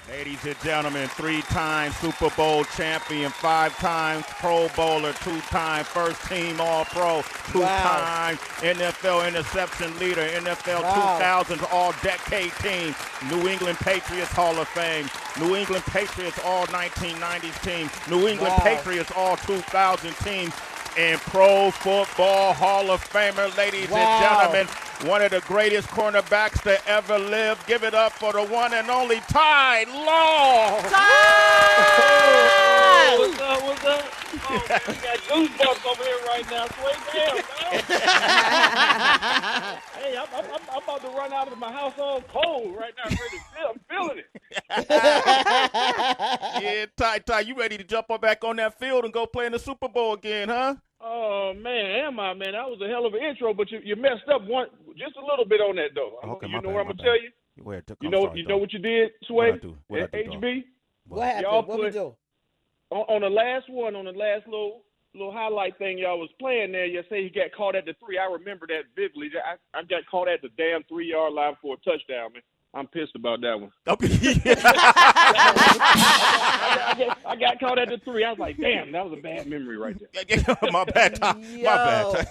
Ladies and gentlemen, 3-time Super Bowl champion, 5 times Pro Bowler, 2-time first-team All-Pro, 2-time NFL interception leader, NFL 2000 All-Decade team, New England Patriots Hall of Fame, New England Patriots All-1990s team, New England Patriots All-2000 team, and Pro Football Hall of Famer, ladies and gentlemen. One of the greatest cornerbacks to ever live. Give it up for the one and only Ty Law. What's up? What's up? Oh, man, we got goosebumps over here right now. Sway, damn, man. Hey, I'm about to run out of my house all cold right now. I'm feeling it. Yeah, Ty, you ready to jump back on that field and go play in the Super Bowl again, huh? Oh, man, am I, man? That was a hell of an intro, but you messed up just a little bit on that, though. Okay, you know what I'm going to tell you? You know what you did, Sway? What I do, HB? What happened? What we do? On the last little highlight thing y'all was playing there, you say he got caught at the 3. I remember that vividly. I got caught at the damn 3-yard line for a touchdown, man. I'm pissed about that one. I got caught at the 3. I was like, damn, that was a bad memory right there. My bad, Ty. My bad.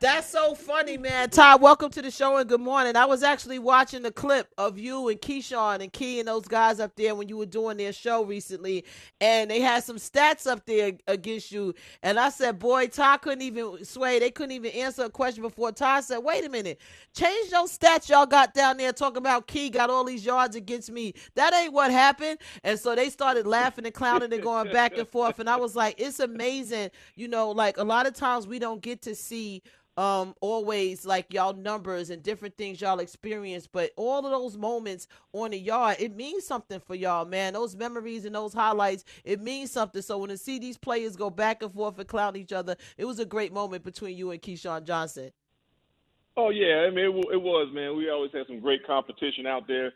That's so funny, man. Ty, welcome to the show and good morning. I was actually watching the clip of you and Keyshawn and Key and those guys up there when you were doing their show recently, and they had some stats up there against you. And I said, boy, Ty couldn't even they couldn't even answer a question before Ty said, wait a minute, change those stats y'all got down there talking about Key got all these yards against me. That ain't what happened. And so they started laughing and clowning and going back and forth. And I was like, it's amazing. You know, like a lot of times we don't get to see always like y'all numbers and different things y'all experience, but all of those moments on the yard, it means something for y'all, man. Those memories and those highlights, it means something. So when to see these players go back and forth and clown each other, it was a great moment between you and Keyshawn Johnson. Oh, yeah. I mean, it was, man. We always had some great competition out there.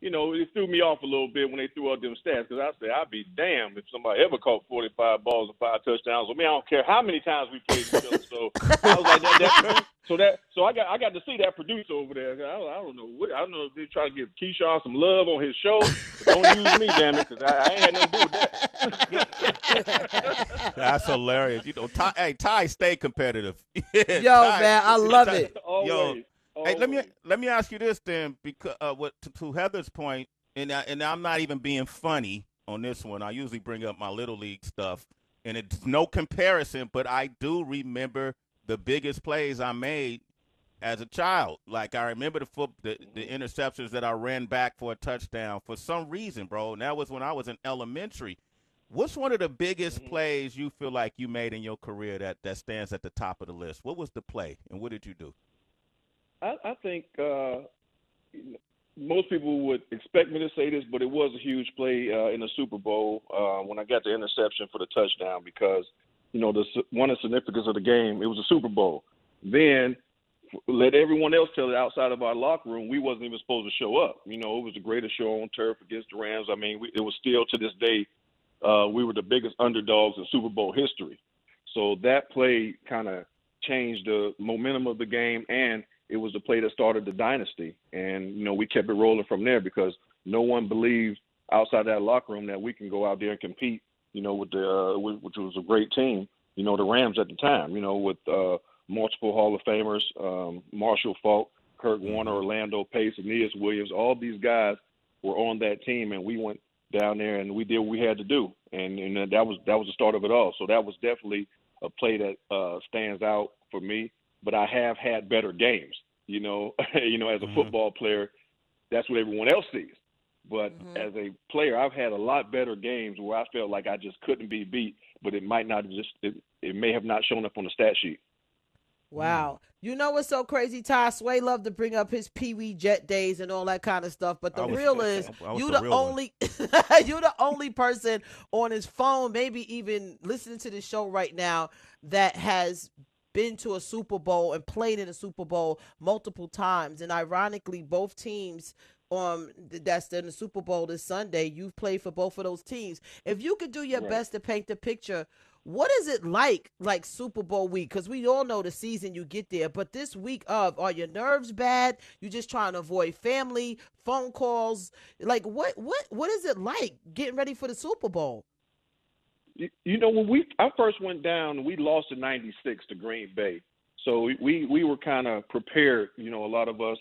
You know, it threw me off a little bit when they threw out them stats because I said, I'd be damned if somebody ever caught 45 balls and 5 touchdowns. I mean, I don't care how many times we played each other. So I was like, so I got to see that producer over there. I don't know if they're trying to give Keyshawn some love on his show. Don't use me, damn it, because I ain't had nothing to do with that. That's hilarious. You know, Ty stay competitive. Yo, Ty, man, I love it. Always. Yo. Hey, let me ask you this then, because to Heather's point, and I'm not even being funny on this one. I usually bring up my little league stuff, and it's no comparison, but I do remember the biggest plays I made as a child. Like I remember the interceptions that I ran back for a touchdown for some reason, bro. And that was when I was in elementary. What's one of the biggest plays you feel like you made in your career that stands at the top of the list? What was the play, and what did you do? I think most people would expect me to say this, but it was a huge play in the Super Bowl when I got the interception for the touchdown because, you know, one of the significance of the game, it was a Super Bowl. Then let everyone else tell it outside of our locker room, we wasn't even supposed to show up. You know, it was the greatest show on turf against the Rams. I mean, it was still to this day, we were the biggest underdogs in Super Bowl history. So that play kind of changed the momentum of the game, and it was the play that started the dynasty. And, you know, we kept it rolling from there because no one believed outside that locker room that we can go out there and compete, you know, with which was a great team, you know, the Rams at the time, you know, with multiple Hall of Famers, Marshall Faulk, Kurt Warner, Orlando Pace, Aeneas Williams. All these guys were on that team, and we went down there and we did what we had to do. And that was the start of it all. So that was definitely a play that stands out for me. But I have had better games, you know. As a football player, that's what everyone else sees. But as a player, I've had a lot better games where I felt like I just couldn't be beat, but it might not it may have not shown up on the stat sheet. Wow. You know what's so crazy, Ty? Sway loved to bring up his Pee Wee Jet days and all that kind of stuff. But the real is you're the only person on his phone, maybe even listening to the show right now, that has been to a Super Bowl and played in a Super Bowl multiple times. And ironically, both teams that's in the Super Bowl this Sunday. You've played for both of those teams. If you could do your best to paint the picture, what is it like Super Bowl week? Because we all know the season you get there, but this week are your nerves bad? You just trying to avoid family, phone calls? Like what is it like getting ready for the Super Bowl? You know, when I first went down, we lost in '96 to Green Bay, so we were kind of prepared. You know, a lot of us.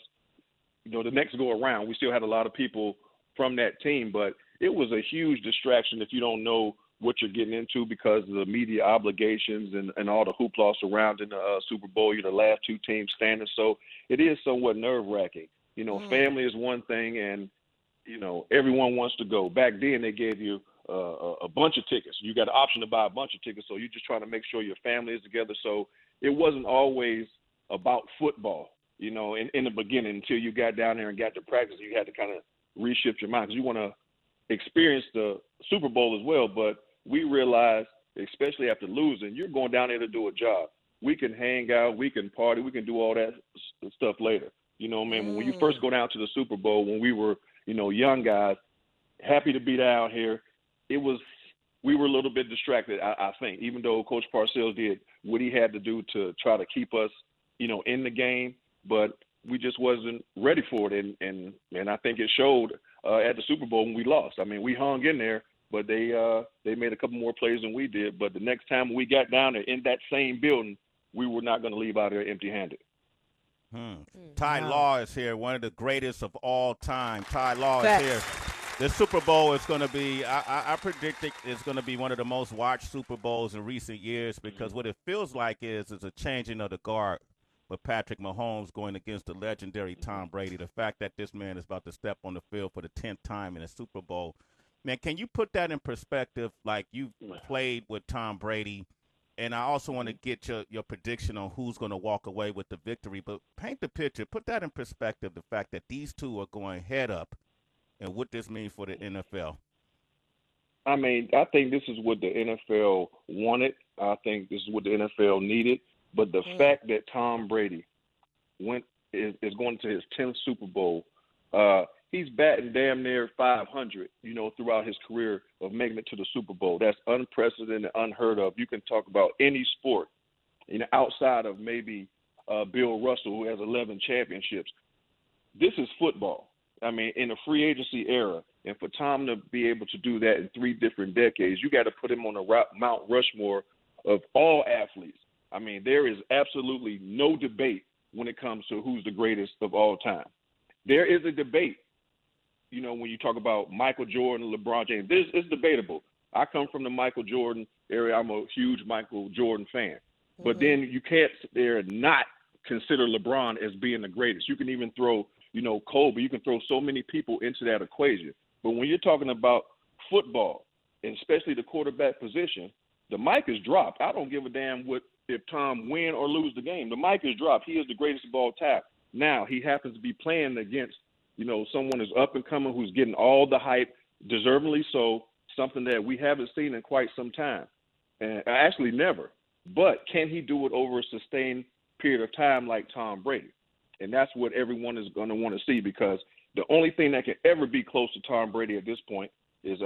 You know, the next go around, we still had a lot of people from that team, but it was a huge distraction if you don't know what you're getting into because of the media obligations and all the hoopla surrounding the Super Bowl. You're the last two teams standing, so it is somewhat nerve-wracking. You know, family is one thing, and, you know, everyone wants to go. Back then, they gave you a bunch of tickets. You got an option to buy a bunch of tickets, so you're just trying to make sure your family is together. So it wasn't always about football, you know, in the beginning until you got down there and got to practice. You had to kind of reshift your mind because you want to experience the Super Bowl as well, but we realized, especially after losing, you're going down there to do a job. We can hang out, we can party, we can do all that stuff later. You know what I mean? When you first go down to the Super Bowl, when we were, you know, young guys, happy to be down here, we were a little bit distracted, I think, even though Coach Parcells did what he had to do to try to keep us, you know, in the game, but we just wasn't ready for it. And I think it showed at the Super Bowl when we lost. I mean, we hung in there, but they made a couple more plays than we did. But the next time we got down there in that same building, we were not going to leave out there empty-handed. Ty Law is here, one of the greatest of all time. Ty Law is here. This Super Bowl is going to be, I predict it's going to be one of the most watched Super Bowls in recent years because what it feels like is a changing of the guard with Patrick Mahomes going against the legendary Tom Brady. The fact that this man is about to step on the field for the 10th time in a Super Bowl. Man, can you put that in perspective? Like, you've played with Tom Brady, and I also want to get your prediction on who's going to walk away with the victory. But paint the picture. Put that in perspective, the fact that these two are going head up, and what this means for the NFL. I mean, I think this is what the NFL wanted. I think this is what the NFL needed. But the fact that Tom Brady is going to his 10th Super Bowl, he's batting damn near 500, you know, throughout his career of making it to the Super Bowl. That's unprecedented, unheard of. You can talk about any sport, you know, outside of maybe Bill Russell, who has 11 championships. This is football. I mean, in a free agency era, and for Tom to be able to do that in 3 different decades, you got to put him on the Mount Rushmore of all athletes. I mean, there is absolutely no debate when it comes to who's the greatest of all time. There is a debate, you know, when you talk about Michael Jordan, LeBron James. It's debatable. I come from the Michael Jordan area. I'm a huge Michael Jordan fan. But then you can't sit there and not consider LeBron as being the greatest. You can even throw, you know, Kobe. You can throw so many people into that equation. But when you're talking about football, and especially the quarterback position, the mic is dropped. I don't give a damn if Tom win or lose the game. The mic is dropped. He is the greatest of all time. Now, he happens to be playing against, you know, someone who's up and coming, who's getting all the hype, deservingly so, something that we haven't seen in quite some time. And actually never. But can he do it over a sustained period of time like Tom Brady? And that's what everyone is going to want to see, because the only thing that can ever be close to Tom Brady at this point is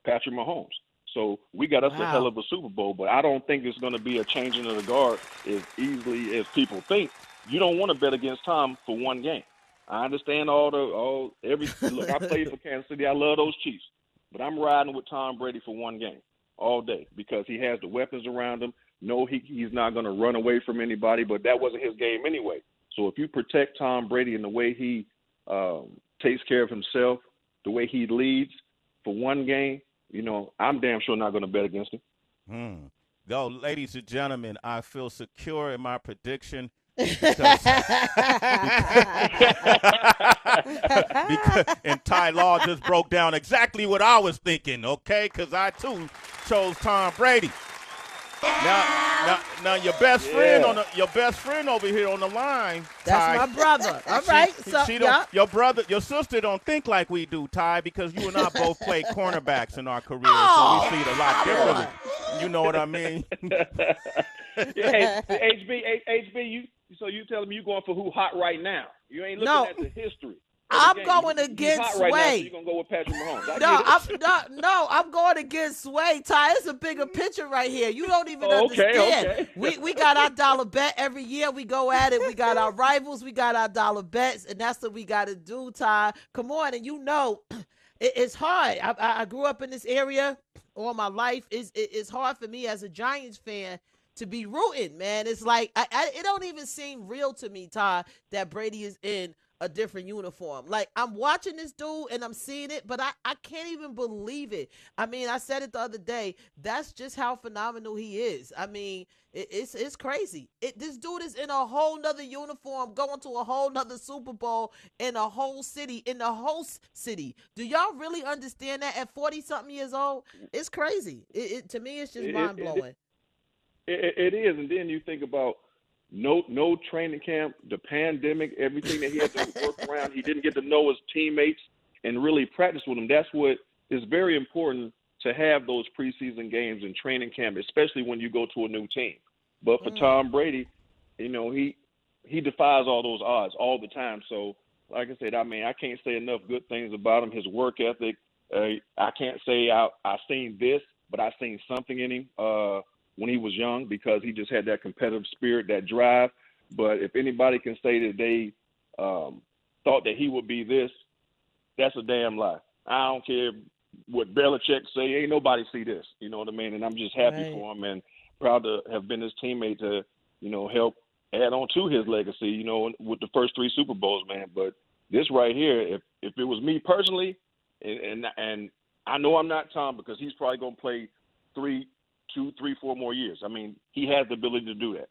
Patrick Mahomes. So we got us a hell of a Super Bowl, but I don't think it's going to be a changing of the guard as easily as people think. You don't want to bet against Tom for one game. I understand look, I played for Kansas City. I love those Chiefs, but I'm riding with Tom Brady for one game all day because he has the weapons around him. No, he's not going to run away from anybody, but that wasn't his game anyway. So if you protect Tom Brady in the way he takes care of himself, the way he leads for one game, you know, I'm damn sure not going to bet against him. Though, ladies and gentlemen, I feel secure in my prediction. And Ty Law just broke down exactly what I was thinking, okay? Because I, too, chose Tom Brady. Now, your best friend over here on the line. That's Ty, my brother. All right, your sister don't think like we do, Ty, because you and I both played cornerbacks in our careers, so we see it a lot differently. You know what I mean? Yeah, HB, so you telling me you going for who hot right now? You ain't looking at the history. I'm game. going He's against hot right now, so Sway. you're going to go with Patrick Mahomes. I No, get it. I'm going against Sway. Ty, it's a bigger picture right here. You don't even Okay, understand. okay. We got our dollar bet every year. We go at it. We got our rivals. We got our dollar bets, and that's what we got to do, Ty. Come on, and it's hard. I grew up in this area all my life. It's hard for me as a Giants fan to be rooting, man. It's like it don't even seem real to me, Ty, that Brady is in a different uniform. Like, I'm watching this dude and I'm seeing it, but I can't even believe it. I mean, I said it the other day. That's just how phenomenal he is. I mean, it's crazy. This dude is in a whole nother uniform, going to a whole nother Super Bowl in a whole city, in the host city. Do y'all really understand that at 40-something years old? It's crazy. To me, it's just mind-blowing. It is, and then you think about no training camp, the pandemic, everything that he had to work around. He didn't get to know his teammates and really practice with them. That's what is very important, to have those preseason games and training camp, especially when you go to a new team. But for Tom Brady, he defies all those odds all the time. So, like I said, I mean, I can't say enough good things about him. His work ethic. I can't say I've seen this, but I've seen something in him when he was young, because he just had that competitive spirit, that drive. But if anybody can say that they thought that he would be this, that's a damn lie. I don't care what Belichick say. Ain't nobody see this. You know what I mean? And I'm just happy for him and proud to have been his teammate to, help add on to his legacy, with the first 3 Super Bowls, man. But this right here, if it was me personally, and I know I'm not Tom, because he's probably going to play 2, 3, 4 more years. I mean, he has the ability to do that.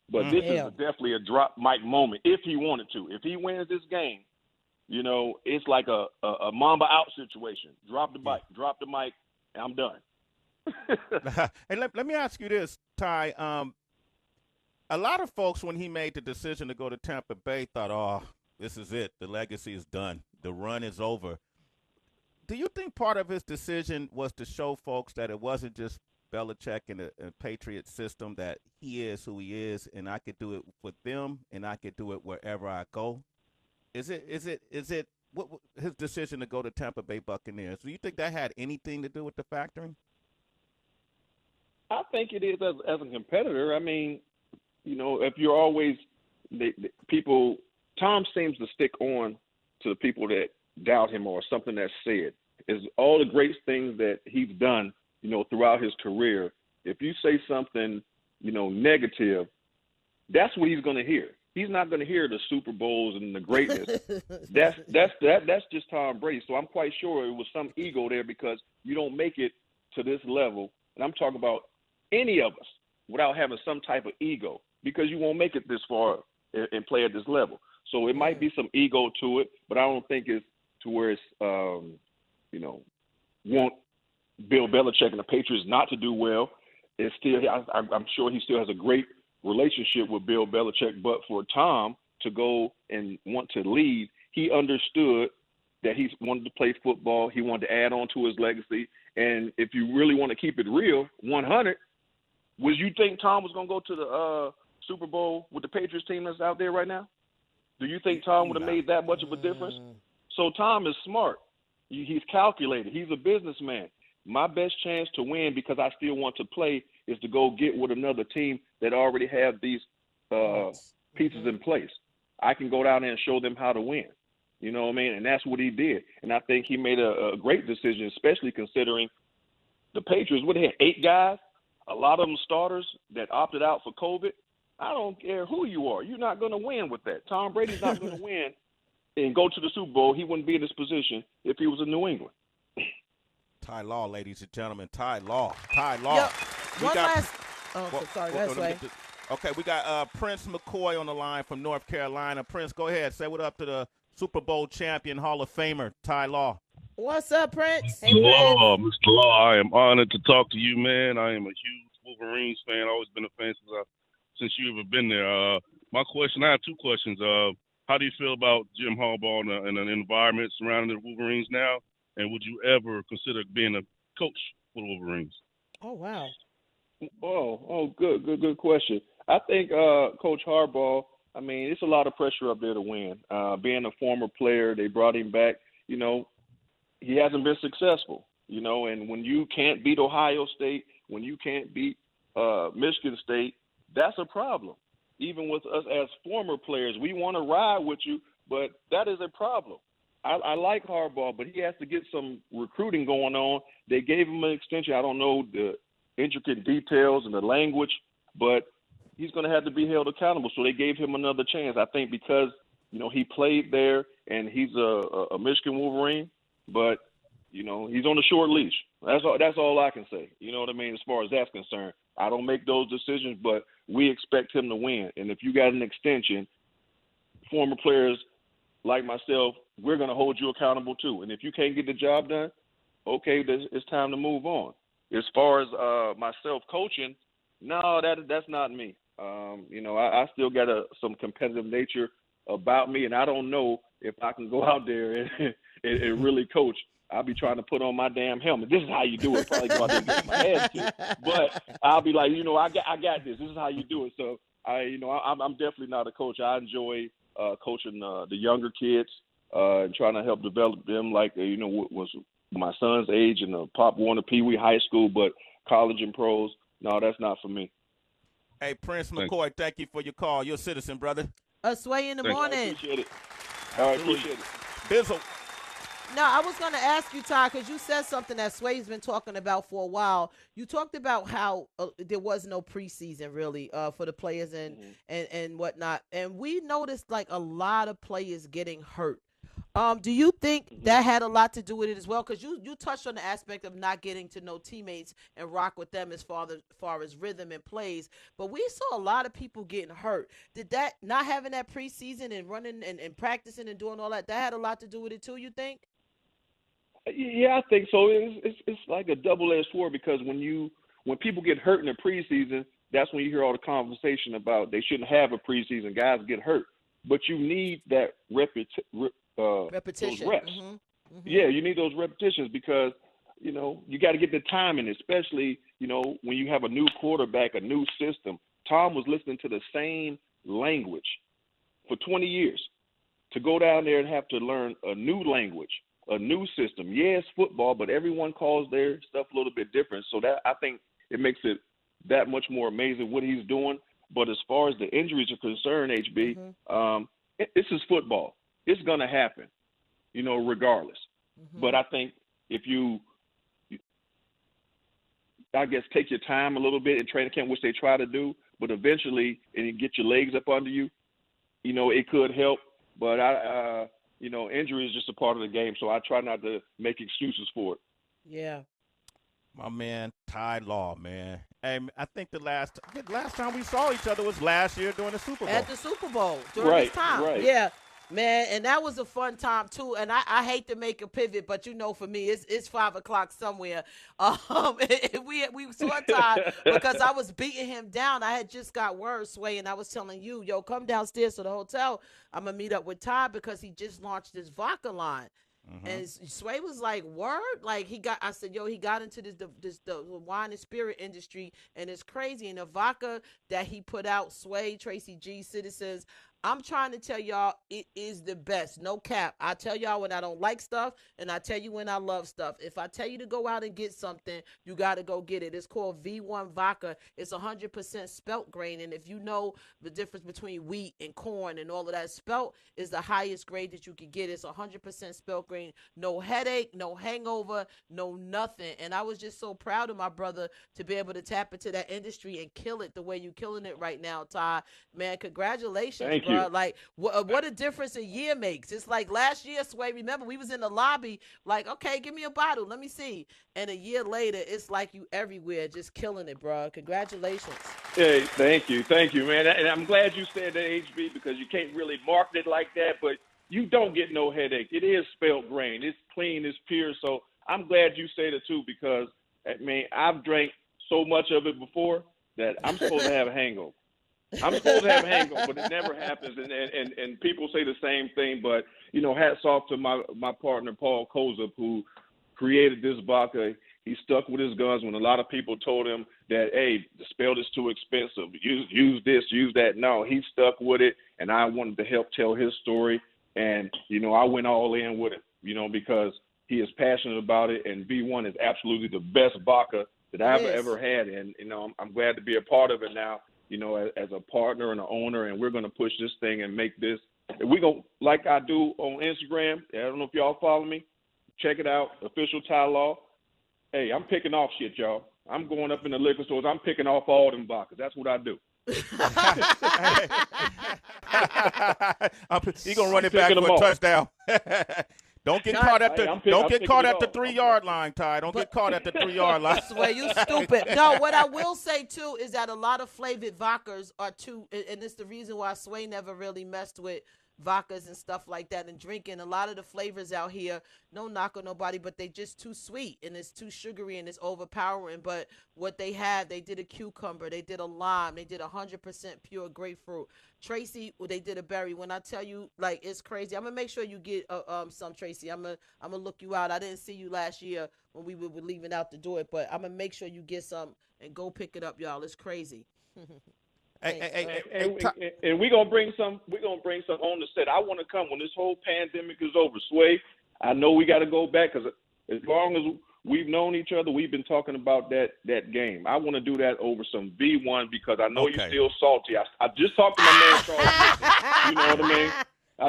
But this is definitely a drop mic moment if he wanted to. If he wins this game, it's like a Mamba out situation. Drop the mic, and I'm done. Hey, let me ask you this, Ty. A lot of folks, when he made the decision to go to Tampa Bay, thought, oh, this is it. The legacy is done. The run is over. Do you think part of his decision was to show folks that it wasn't just Belichick and a Patriot system, that he is who he is, and I could do it with them, and I could do it wherever I go? Is it what his decision to go to Tampa Bay Buccaneers? Do you think that had anything to do with the factoring? I think it is as a competitor. I mean, if you're always people, Tom seems to stick on to the people that doubt him or something that's said. Is all the great things that he's done, throughout his career. If you say something, negative, that's what he's going to hear. He's not going to hear the Super Bowls and the greatness. That's just Tom Brady. So I'm quite sure it was some ego there, because you don't make it to this level, and I'm talking about any of us, without having some type of ego, because you won't make it this far and play at this level. So it might be some ego to it, but I don't think it's to where it's want Bill Belichick and the Patriots not to do well. It's still, I'm sure he still has a great relationship with Bill Belichick, but for Tom to go and want to leave, he understood that he wanted to play football. He wanted to add on to his legacy. And if you really want to keep it real, 100, would you think Tom was going to go to the Super Bowl with the Patriots team that's out there right now? Do you think Tom would have made that much of a difference? So Tom is smart. He's calculated. He's a businessman. My best chance to win, because I still want to play, is to go get with another team that already have these pieces in place. I can go down there and show them how to win. You know what I mean? And that's what he did. And I think he made a great decision, especially considering the Patriots would have had 8 guys, a lot of them starters that opted out for COVID. I don't care who you are. You're not going to win with that. Tom Brady's not going to win and go to the Super Bowl. He wouldn't be in this position if he was in New England. Ty Law, ladies and gentlemen. Ty Law. Yep. Sorry. That's right. Okay, we got Prince McCoy on the line from North Carolina. Prince, go ahead. Say what up to the Super Bowl champion, Hall of Famer, Ty Law. What's up, Prince? Hey, Law, Mr. Law, I am honored to talk to you, man. I am a huge Wolverines fan. Always been a fan since you ever been there. My question, I have 2 questions. How do you feel about Jim Harbaugh and an environment surrounding the Wolverines now? And would you ever consider being a coach for the Wolverines? Oh, wow. Good question. I think Coach Harbaugh, I mean, it's a lot of pressure up there to win. Being a former player, they brought him back. You know, he hasn't been successful. You know, and when you can't beat Ohio State, when you can't beat Michigan State, that's a problem. Even with us as former players, we want to ride with you, but that is a problem. I like Harbaugh, but he has to get some recruiting going on. They gave him an extension. I don't know the intricate details and the language, but he's going to have to be held accountable. So they gave him another chance. I think because, you know, he played there and he's a Michigan Wolverine, but, you know, he's on a short leash. That's all I can say. You know what I mean? As far as that's concerned, I don't make those decisions, but we expect him to win. And if you got an extension, former players like myself, we're going to hold you accountable too. And if you can't get the job done, okay, it's time to move on. As far as myself coaching, no, that's not me. You know, I still got some competitive nature about me, and I don't know if I can go out there and really coach. I'll be trying to put on my damn helmet. This is how you do it. Probably go out there and get my head to. But I'll be like, you know, I got this. This is how you do it. So I'm definitely not a coach. I enjoy coaching the younger kids and trying to help develop them, like was my son's age in the Pop Warner Pee Wee High School, but college and pros. No, that's not for me. Hey, Prince McCoy, thank you for your call. You're a citizen, brother. Sway in the morning. I appreciate it. All right, appreciate it. Bizzle. No, I was going to ask you, Ty, because you said something that Sway's been talking about for a while. You talked about how there was no preseason, really, for the players and whatnot. And we noticed, like, a lot of players getting hurt. Do you think that had a lot to do with it as well? Because you touched on the aspect of not getting to know teammates and rock with them as far as rhythm and plays. But we saw a lot of people getting hurt. Did that, not having that preseason and running and practicing and doing all that had a lot to do with it too, you think? Yeah, I think so. It's like a double-edged sword, because when people get hurt in the preseason, that's when you hear all the conversation about they shouldn't have a preseason. Guys get hurt. But you need that repetition. Those reps. Yeah, you need those repetitions, because, you know, you got to get the timing, especially, you know, when you have a new quarterback, a new system. Tom was listening to the same language for 20 years. To go down there and have to learn a new language, a new system. Yeah, it's football, but everyone calls their stuff a little bit different. So that, I think, it makes it that much more amazing what he's doing. But as far as the injuries are concerned, HB, this is football. It's going to happen, you know, regardless. But I think if you, I guess, take your time a little bit in training camp, which they try to do, but eventually, and you get your legs up under you, you know, it could help. But you know, injury is just a part of the game, so I try not to make excuses for it. Yeah. My man, Ty Law, man. Hey, I think the last time we saw each other was last year during the Super Bowl. At the Super Bowl during this time. Right. Yeah. Man, and that was a fun time too. And I hate to make a pivot, but you know, for me, it's 5 o'clock somewhere. We saw Ty because I was beating him down. I had just got word, Sway, and I was telling you, yo, come downstairs to the hotel. I'm gonna meet up with Ty because he just launched his vodka line. And Sway was like, word? Like, I said, yo, he got into the wine and spirit industry, and it's crazy. And the vodka that he put out, Sway, Tracy G, Citizens, I'm trying to tell y'all, it is the best. No cap. I tell y'all when I don't like stuff, and I tell you when I love stuff. If I tell you to go out and get something, you got to go get it. It's called V1 Vodka. It's 100% spelt grain, and if you know the difference between wheat and corn and all of that, spelt is the highest grade that you can get. It's 100% spelt grain. No headache, no hangover, no nothing. And I was just so proud of my brother to be able to tap into that industry and kill it the way you're killing it right now, Ty. Man, congratulations. Thank you. Like, what a difference a year makes. It's like last year, Sway, remember, we was in the lobby, like, okay, give me a bottle, let me see. And a year later, it's like you everywhere, just killing it, bro. Congratulations. Hey, thank you, man. And I'm glad you said that, HB, because you can't really market it like that, but you don't get no headache. It is spelled grain. It's clean, it's pure. So I'm glad you said it, too, because, I mean, I've drank so much of it before that I'm supposed to have a hangover. I'm supposed to have a hangover, but it never happens. And people say the same thing. But, you know, hats off to my partner, Paul Kozub, who created this vodka. He stuck with his guns when a lot of people told him that, hey, the spell is too expensive. Use this, use that. No, he stuck with it, and I wanted to help tell his story. And, you know, I went all in with it, you know, because he is passionate about it, and V1 is absolutely the best vodka that I've ever had. And, you know, I'm glad to be a part of it now, you know, as a partner and an owner, and we're going to push this thing and make this. We're going to, like I do on Instagram, I don't know if y'all follow me, check it out, Official Ty Law. Hey, I'm picking off shit, y'all. I'm going up in the liquor stores. I'm picking off all them vodkas. That's what I do. He gonna run it back for a touchdown. Don't get caught at the at the 3-yard line, Ty. Don't get caught at the 3-yard line. Sway, you stupid. No, what I will say too is that a lot of flavored vodkas are too, and it's the reason why Sway never really messed with vodkas and stuff like that and drinking. A lot of the flavors out here, no knock on nobody, but they just too sweet and it's too sugary and it's overpowering. But what they have, they did a cucumber, they did a lime, they did 100% pure grapefruit. Tracy, they did a berry. When I tell you, like, it's crazy. I'm gonna make sure you get some, Tracy. I'm gonna look you out. I didn't see you last year when we were leaving out to do it, but I'm gonna make sure you get some and go pick it up, y'all. It's crazy. And we're gonna bring some. We're gonna bring some on the set. I want to come when this whole pandemic is over. Sway, I know we got to go back because as long as we've known each other, we've been talking about that game. I want to do that over some V1 because I know you're still salty. I just talked to my man Charles. You know what I mean?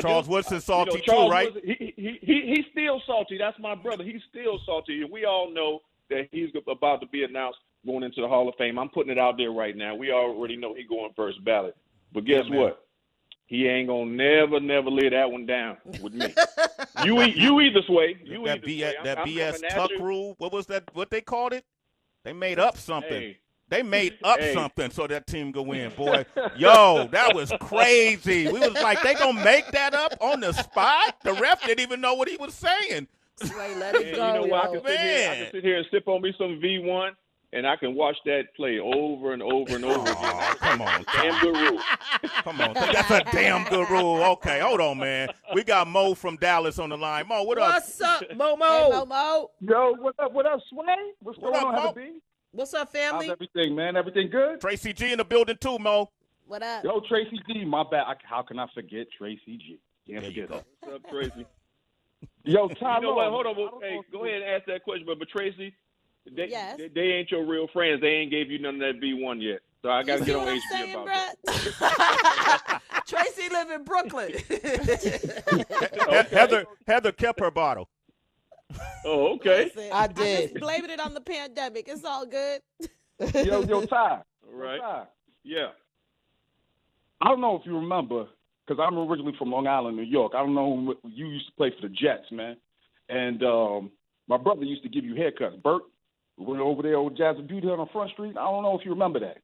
Charles Woodson's salty Charles too, right? He's still salty. That's my brother. He's still salty, and we all know that he's about to be announced going into the Hall of Fame. I'm putting it out there right now. We already know he's going first ballot. But guess what? He ain't gonna never lay that one down with me. You either Sway. That BS tuck rule. What was that? What they called it? They made up something. Hey. They made up something so that team could win, boy. Yo, that was crazy. We was like, they gonna make that up on the spot? The ref didn't even know what he was saying. Sway, let it go, you know what? I man. can sit here and sip on me some V1. And I can watch that play over and over and over again. Come on, damn good rule. Come on, that's a damn good rule. Okay, hold on, man. We got Mo from Dallas on the line. Mo, what up? What's up, Momo? Hey, Momo. Yo, what up, Sway? What's going on, Mo? B? What's up, family? How's everything, man? Everything good? Tracy G in the building too, Mo. What up? Yo, Tracy G, my bad. How can I forget Tracy G? Can't There you forget go. her. What's up, Tracy? Yo, Ty, You know what? Hold on. Hey, go ahead and ask that question. But Tracy, Yes. they ain't your real friends. They ain't gave you none of that V1 yet. So I got to get on HB about that. Tracy live in Brooklyn. Heather kept her bottle. Oh, okay. Listen, I I'm did. just blaming it on the pandemic. It's all good. Yo, Ty. All right. Ty. Yeah. I don't know if you remember, because I'm originally from Long Island, New York. I don't know when you used to play for the Jets, man. And my brother used to give you haircuts. Bert, we went over there with Jazz and Beauty on Front Street. I don't know if you remember that.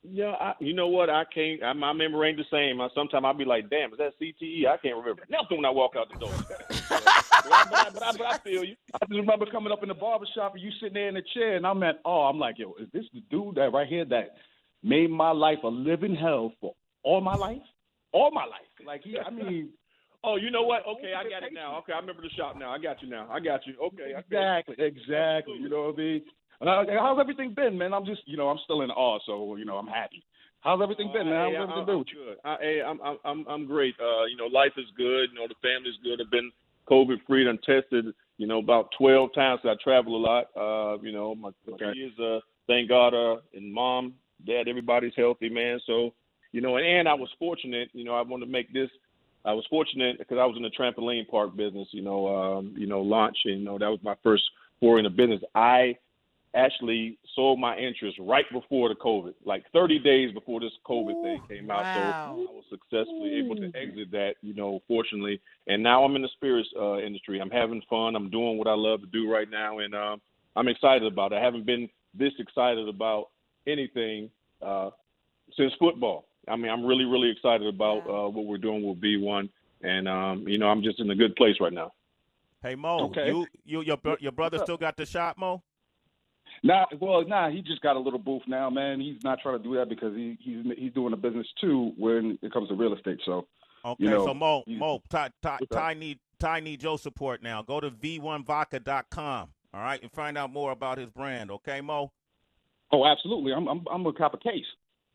Yeah, you know what? I can't. My memory ain't the same. Sometimes I'll be like, "Damn, is that CTE?" I can't remember nothing when I walk out the door. but I feel you. I just remember coming up in the barbershop and you sitting there in the chair, and I'm like, yo, is this the dude that right here that made my life a living hell for all my life? All my life. Like, Oh, you know what? Okay, I got it now. Okay, I remember the shop now. I got you now. Okay. Exactly. You know what I mean? How's everything been, man? I'm just, I'm still in awe, so, I'm happy. How's everything been, man? How's everything been with you? Good. I'm great. Life is good. The family's good. I've been COVID-free. I'm tested, about 12 times. I travel a lot. My kids, thank God, and mom, dad, everybody's healthy, man. So, and I was fortunate. I want to make this. I was fortunate because I was in the trampoline park business, launch, and, that was my first foray in the business. I actually sold my interest right before the COVID, like 30 days before this COVID thing came out. So I was successfully able to exit that, fortunately. And now I'm in the spirits industry. I'm having fun. I'm doing what I love to do right now. And I'm excited about it. I haven't been this excited about anything since football. I mean, I'm really, really excited about what we're doing with B1. And, I'm just in a good place right now. Hey, Mo, your brother still got the shop, Mo? Nah, he just got a little booth now, man. He's not trying to do that because he's doing a business too when it comes to real estate. So okay, so Mo, Ty needs your support now. Go to v1vodka.com. All right, and find out more about his brand. Okay, Mo. Oh, absolutely. I'm a cop of case.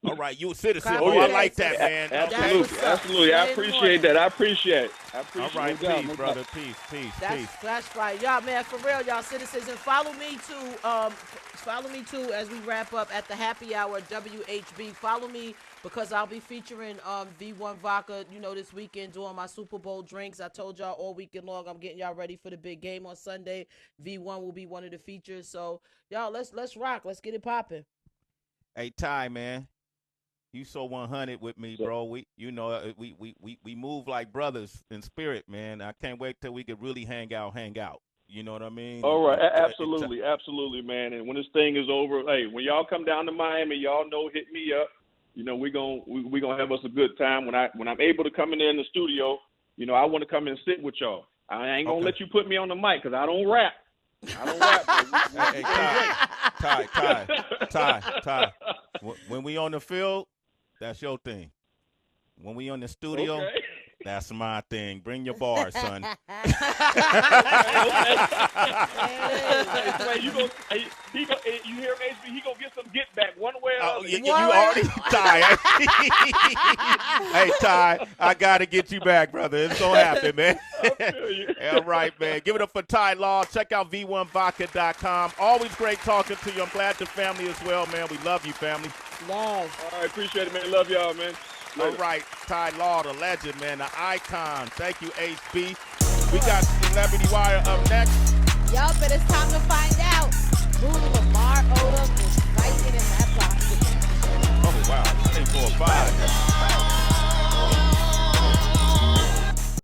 All right, you a citizen. Copy Oh, I paste. like that, man. Absolutely, That's what's up. absolutely. I Stay in the appreciate morning. that. I appreciate it. I appreciate All right, No doubt, peace, no brother. doubt. Peace, peace. That's right, y'all, man. For real, y'all citizens, and follow me too as we wrap up at the happy hour WHB. Follow me because I'll be featuring V1 Vodka, this weekend doing my Super Bowl drinks. I told y'all all weekend long I'm getting y'all ready for the big game on Sunday. V1 will be one of the features. So y'all, let's rock. Let's get it popping. Hey, Ty, man. You so 100 with me, bro. We move like brothers in spirit, man. I can't wait till we could really hang out. You know what I mean? All right, absolutely, man. And when this thing is over, hey, when y'all come down to Miami, y'all know, hit me up. We gonna have us a good time. When I'm able to come in there in the studio, I want to come and sit with y'all. I ain't gonna let you put me on the mic because I don't rap. Hey, Ty. When we on the field, that's your thing. When we on the studio, that's my thing. Bring your bars, son. You hear him, HB? He gonna get some get back one way or other. You already, Ty. Hey, Ty, I gotta get you back, brother. It's gonna happen, man. I feel you. All right, man. Give it up for Ty Law. Check out v1vodka.com. Always great talking to you. I'm glad the family as well, man. We love you, family. Love. All right, appreciate it, man. Love y'all, man. All right, Ty Law, the legend, man, the icon. Thank you, HB. We got Celebrity Wire up next. Yup, but it's time to find out who Lamar Odom is